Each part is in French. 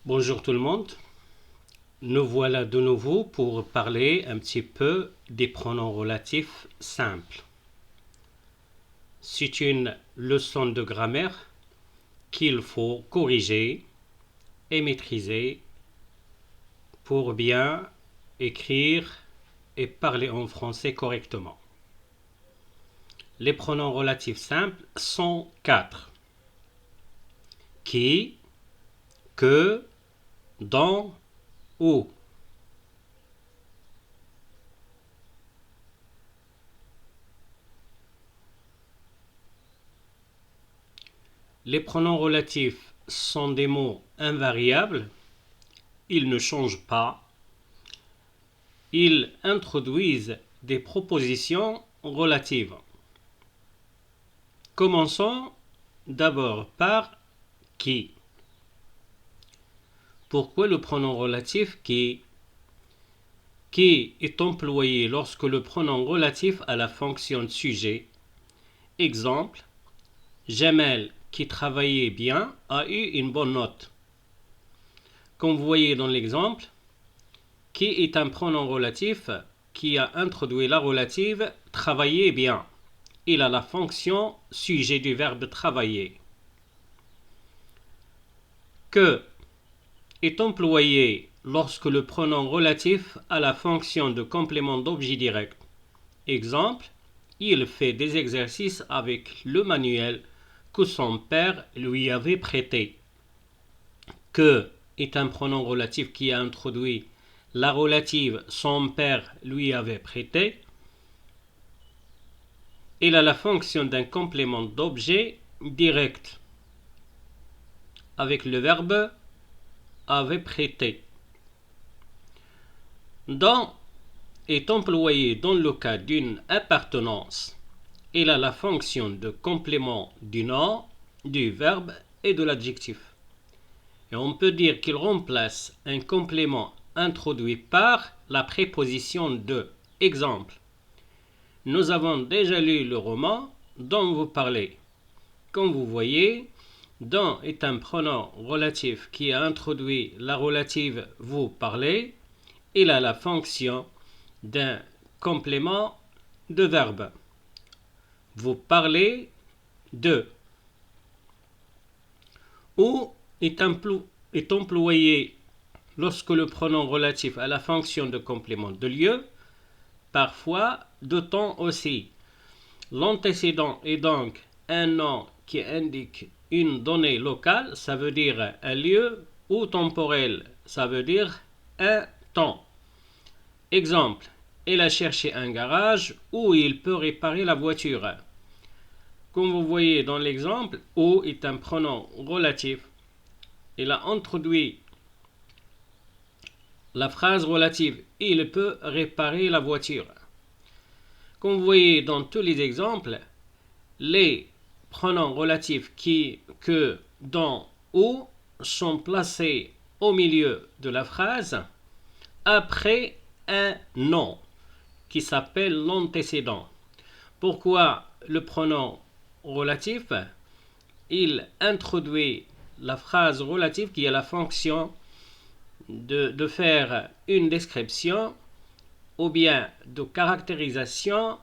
Bonjour tout le monde, nous voilà de nouveau pour parler un petit peu des pronoms relatifs simples. C'est une leçon de grammaire qu'il faut corriger et maîtriser pour bien écrire et parler en français correctement. Les pronoms relatifs simples sont 4. Qui, que, dont, où. Les pronoms relatifs sont des mots invariables, ils ne changent pas, ils introduisent des propositions relatives. Commençons d'abord par qui. Pourquoi le pronom relatif qui est employé lorsque le pronom relatif a la fonction de sujet. Exemple, Jamel, qui travaillait bien, a eu une bonne note. Comme vous voyez dans l'exemple, qui est un pronom relatif qui a introduit la relative travailler bien. Il a la fonction sujet du verbe travailler. Que est employé lorsque le pronom relatif a la fonction de complément d'objet direct. Exemple, il fait des exercices avec le manuel que son père lui avait prêté. Que est un pronom relatif qui a introduit la relative son père lui avait prêté. Il a la fonction d'un complément d'objet direct avec le verbe avait prêté. Dans est employé dans le cas d'une appartenance. Il a la fonction de complément du nom, du verbe et de l'adjectif. Et on peut dire qu'il remplace un complément introduit par la préposition de. Exemple, nous avons déjà lu le roman dont vous parlez. Comme vous voyez, dont est un pronom relatif qui a introduit la relative vous parlez. Il a la fonction d'un complément de verbe. Vous parlez de. Où est employé lorsque le pronom relatif a la fonction de complément de lieu, parfois de temps aussi. L'antécédent est donc un nom qui indique une donnée locale, ça veut dire un lieu, ou temporel, ça veut dire un temps. Exemple, il a cherché un garage où il peut réparer la voiture. Comme vous voyez dans l'exemple, où est un pronom relatif. Il a introduit la phrase relative « il peut réparer la voiture ». Comme vous voyez dans tous les exemples, les pronoms relatifs qui, que, dont, où sont placés au milieu de la phrase après un nom qui s'appelle l'antécédent. Pourquoi le pronom relatif? Il introduit la phrase relative qui a la fonction de faire une description ou bien de caractérisation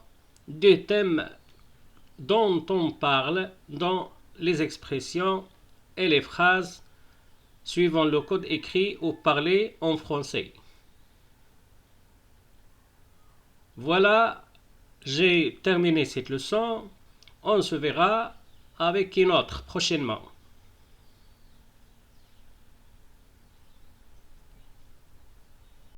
du thème dont on parle dans les expressions et les phrases suivant le code écrit ou parlé en français. Voilà, j'ai terminé cette leçon. On se verra avec une autre prochainement.